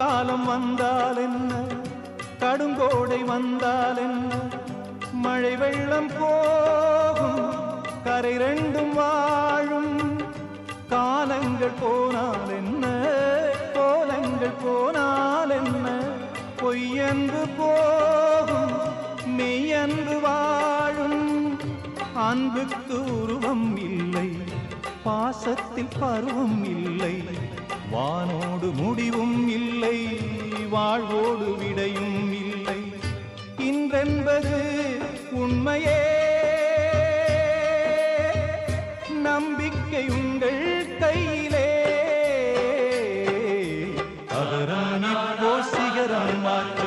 காலம் வந்தால் என்ன, கடுங்கோடை வந்தால் என்ன, மழை வெள்ளம் போகும், கரை ரெண்டும் வாழும். காலங்கள் போனால் என்ன, கோலங்கள் போனால் என்ன, பொய்யன்று போகும், மெய்யன்று வாழும். அன்புக்கு உருவம் இல்லை, பாசத்தில் பருவம் இல்லை, வானோடு முடிவும் இல்லை, வாழ்வோடு விடையும் இல்லை. இன்றென்பது உண்மையே, நம்பிக்கை உங்கள் கையிலே. அகரம் இப்போ சிகரம் மாற்ற